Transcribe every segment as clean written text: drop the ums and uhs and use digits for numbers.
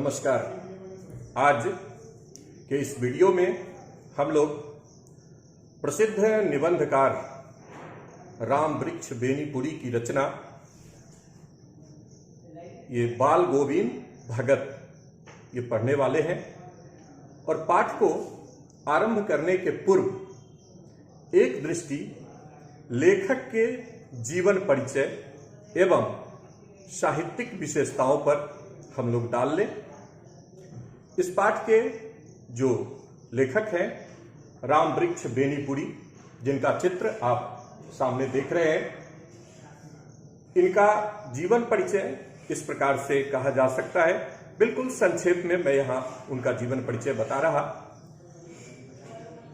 नमस्कार। आज के इस वीडियो में हम लोग प्रसिद्ध निबंधकार राम वृक्ष बेनीपुरी की रचना ये बाल गोविंद भगत ये पढ़ने वाले हैं। और पाठ को आरंभ करने के पूर्व एक दृष्टि लेखक के जीवन परिचय एवं साहित्यिक विशेषताओं पर हम लोग डाल लें। इस पाठ के जो लेखक हैं राम वृक्ष बेनीपुरी, जिनका चित्र आप सामने देख रहे हैं, इनका जीवन परिचय इस प्रकार से कहा जा सकता है। बिल्कुल संक्षेप में मैं यहां उनका जीवन परिचय बता रहा।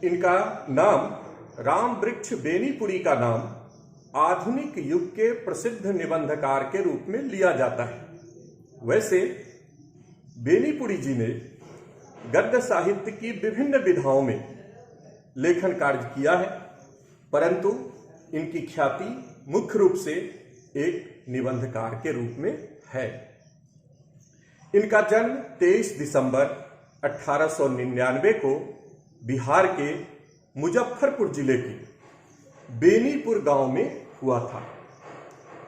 इनका नाम राम वृक्ष बेनीपुरी का नाम आधुनिक युग के प्रसिद्ध निबंधकार के रूप में लिया जाता है। वैसे बेनीपुरी जी ने गद्य साहित्य की विभिन्न विधाओं में लेखन कार्य किया है, परंतु इनकी ख्याति मुख्य रूप से एक निबंधकार के रूप में है। इनका जन्म 23 दिसंबर 1899 को बिहार के मुजफ्फरपुर जिले के बेनीपुर गांव में हुआ था।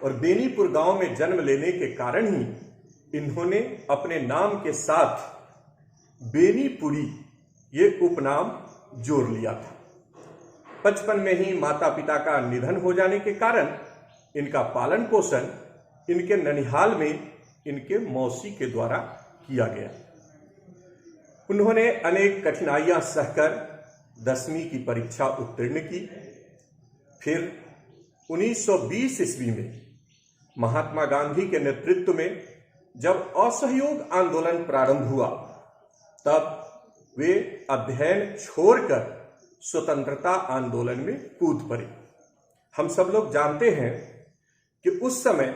और बेनीपुर गांव में जन्म लेने के कारण ही इन्होंने अपने नाम के साथ बेनीपुरी ये उपनाम जोड़ लिया था। बचपन में ही माता पिता का निधन हो जाने के कारण इनका पालन पोषण इनके ननिहाल में इनके मौसी के द्वारा किया गया। उन्होंने अनेक कठिनाइयां सहकर 10वीं की परीक्षा उत्तीर्ण की। फिर 1920 ईस्वी में महात्मा गांधी के नेतृत्व में जब असहयोग आंदोलन प्रारंभ हुआ, तब वे अध्ययन छोड़कर स्वतंत्रता आंदोलन में कूद पड़े। हम सब लोग जानते हैं कि उस समय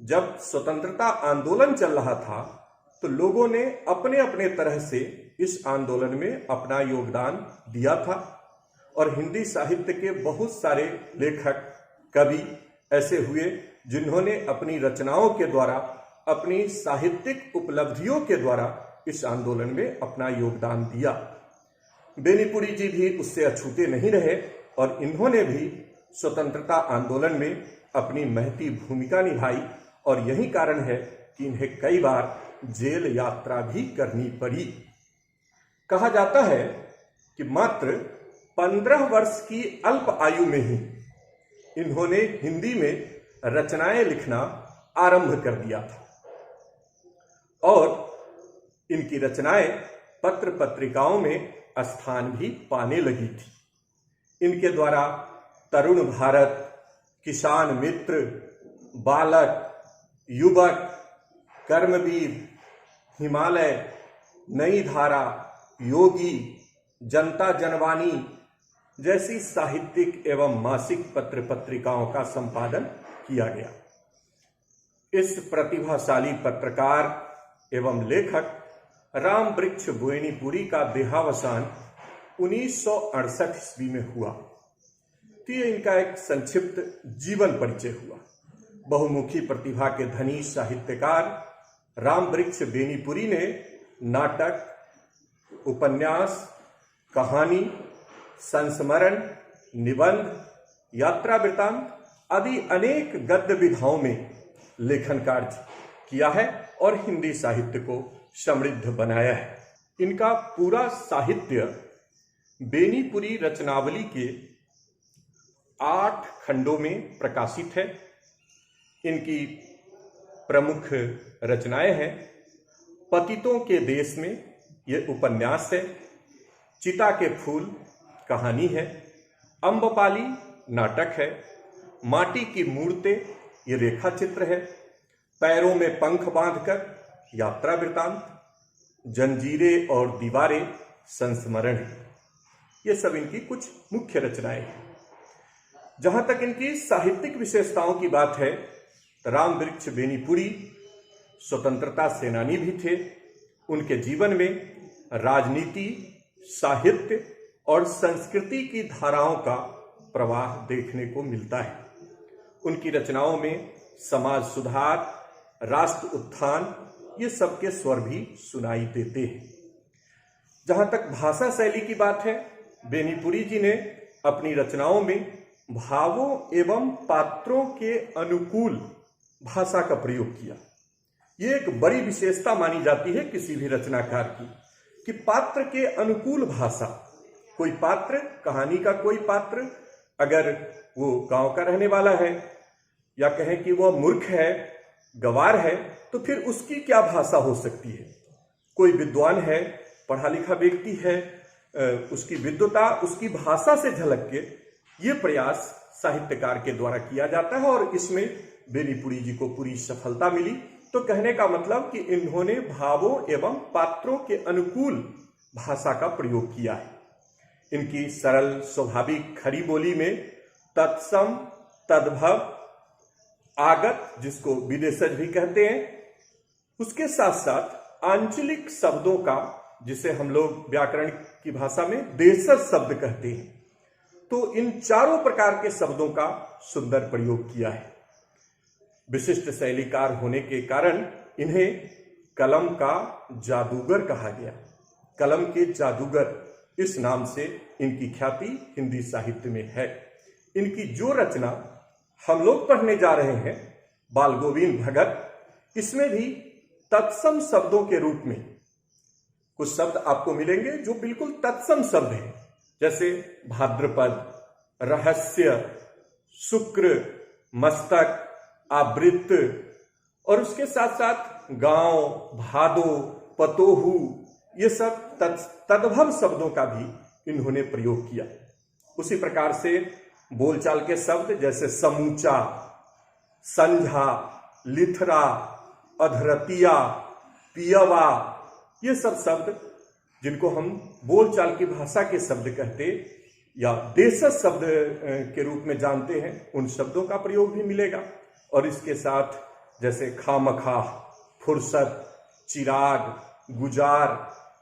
जब स्वतंत्रता आंदोलन चल रहा था, तो लोगों ने अपने अपने तरह से इस आंदोलन में अपना योगदान दिया था। और हिंदी साहित्य के बहुत सारे लेखक कवि ऐसे हुए जिन्होंने अपनी रचनाओं के द्वारा, अपनी साहित्यिक उपलब्धियों के द्वारा इस आंदोलन में अपना योगदान दिया। बेनीपुरी जी भी उससे अछूते नहीं रहे और इन्होंने भी स्वतंत्रता आंदोलन में अपनी महती भूमिका निभाई। और यही कारण है कि इन्हें कई बार जेल यात्रा भी करनी पड़ी। कहा जाता है कि मात्र 15 वर्ष की अल्प आयु में ही इन्होंने हिंदी में रचनाएं लिखना आरंभ कर दिया था। और इनकी रचनाएं पत्र पत्रिकाओं में स्थान भी पाने लगी थी। इनके द्वारा तरुण भारत, किसान मित्र, बालक, युवक, कर्मवीर, हिमालय, नई धारा, योगी, जनता जनवाणी जैसी साहित्यिक एवं मासिक पत्र पत्रिकाओं का संपादन किया गया। इस प्रतिभाशाली पत्रकार एवं लेखक राम वृक्ष बेनीपुरी का देहावसान 1968 ईस्वी में हुआ। तो ये इनका एक संक्षिप्त जीवन परिचय हुआ। बहुमुखी प्रतिभा के धनी साहित्यकार राम वृक्ष बेनीपुरी ने नाटक, उपन्यास, कहानी, संस्मरण, निबंध, यात्रा वृत्तांत आदि अनेक गद्य विधाओं में लेखन कार्य किया है और हिंदी साहित्य को समृद्ध बनाया है। इनका पूरा साहित्य बेनीपुरी रचनावली के 8 खंडों में प्रकाशित है। इनकी प्रमुख रचनाएं हैं पतितों के देश में, ये उपन्यास है। चिता के फूल कहानी है। अम्बपाली नाटक है। माटी की मूर्तें ये रेखा चित्र है। पैरों में पंख बांधकर यात्रा वृत्तांत। जंजीरें और दीवारें संस्मरण है। ये सब इनकी कुछ मुख्य रचनाएं हैं। जहां तक इनकी साहित्यिक विशेषताओं की बात है, तो राम वृक्ष बेनीपुरी स्वतंत्रता सेनानी भी थे। उनके जीवन में राजनीति, साहित्य और संस्कृति की धाराओं का प्रवाह देखने को मिलता है। उनकी रचनाओं में समाज सुधार, राष्ट्र उत्थान ये सबके स्वर भी सुनाई देते हैं। जहां तक भाषा शैली की बात है, बेनीपुरी जी ने अपनी रचनाओं में भावों एवं पात्रों के अनुकूल भाषा का प्रयोग किया। ये एक बड़ी विशेषता मानी जाती है किसी भी रचनाकार की, कि पात्र के अनुकूल भाषा। कोई पात्र, कहानी का कोई पात्र, अगर वो गांव का रहने वाला है या कहें कि वह मूर्ख है, गंवार है, तो फिर उसकी क्या भाषा हो सकती है। कोई विद्वान है, पढ़ा लिखा व्यक्ति है, उसकी विद्वता उसकी भाषा से झलक के ये प्रयास साहित्यकार के द्वारा किया जाता है और इसमें बेनीपुरी जी को पूरी सफलता मिली। तो कहने का मतलब कि इन्होंने भावों एवं पात्रों के अनुकूल भाषा का प्रयोग किया है। इनकी सरल स्वाभाविक खरी बोली में तत्सम, तद्भव, आगत, जिसको विदेशज भी कहते हैं, उसके साथ साथ आंचलिक शब्दों का, जिसे हम लोग व्याकरण की भाषा में देशज शब्द कहते हैं, तो इन चारों प्रकार के शब्दों का सुंदर प्रयोग किया है। विशिष्ट शैलीकार होने के कारण इन्हें कलम का जादूगर कहा गया। कलम के जादूगर इस नाम से इनकी ख्याति हिंदी साहित्य में है। इनकी जो रचना हम लोग पढ़ने जा रहे हैं, बाल गोविंद भगत, इसमें भी तत्सम शब्दों के रूप में कुछ शब्द आपको मिलेंगे जो बिल्कुल तत्सम शब्द हैं, जैसे भाद्रपद, रहस्य, शुक्र, मस्तक, आवृत्त, और उसके साथ साथ गांव, भादो, पतोहू, ये सब तद्भव शब्दों का भी इन्होंने प्रयोग किया। उसी प्रकार से बोलचाल के शब्द जैसे समूचा, संझा, लिथरा, अधरतिया, पियवा, ये सब शब्द जिनको हम बोलचाल की भाषा के शब्द कहते या देशज शब्द के रूप में जानते हैं, उन शब्दों का प्रयोग भी मिलेगा। और इसके साथ जैसे खामखा, फुर्सत, चिराग, गुजार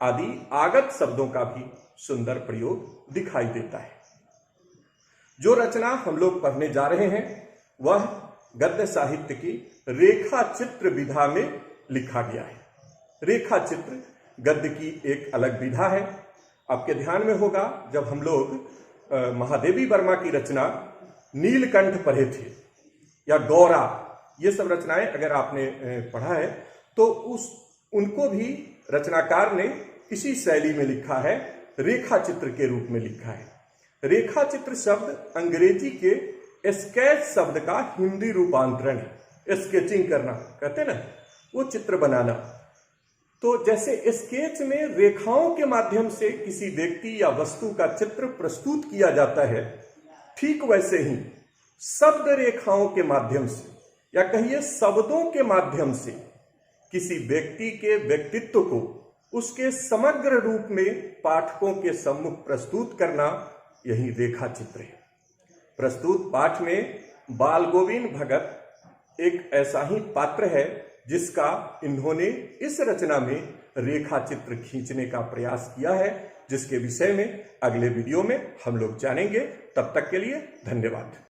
आदि आगत शब्दों का भी सुंदर प्रयोग दिखाई देता है। जो रचना हम लोग पढ़ने जा रहे हैं वह गद्य साहित्य की रेखा चित्र विधा में लिखा गया है। रेखा चित्र गद्य की एक अलग विधा है। आपके ध्यान में होगा जब हम लोग महादेवी वर्मा की रचना नीलकंठ पढ़े थे या गौरा, ये सब रचनाएं अगर आपने पढ़ा है तो उनको भी रचनाकार ने इसी शैली में लिखा है, रेखा चित्र के रूप में लिखा है। रेखा चित्र शब्द अंग्रेजी के स्केच शब्द का हिंदी रूपांतरण है। स्केचिंग करना कहते हैं ना, वो चित्र बनाना। तो जैसे स्केच में रेखाओं के माध्यम से किसी व्यक्ति या वस्तु का चित्र प्रस्तुत किया जाता है, ठीक वैसे ही शब्द रेखाओं के माध्यम से या कहिए शब्दों के माध्यम से किसी व्यक्ति के व्यक्तित्व को उसके समग्र रूप में पाठकों के सम्मुख प्रस्तुत करना, यही रेखा चित्र है। प्रस्तुत पाठ में बाल गोविंद भगत एक ऐसा ही पात्र है जिसका इन्होंने इस रचना में रेखा चित्र खींचने का प्रयास किया है, जिसके विषय में अगले वीडियो में हम लोग जानेंगे। तब तक के लिए धन्यवाद।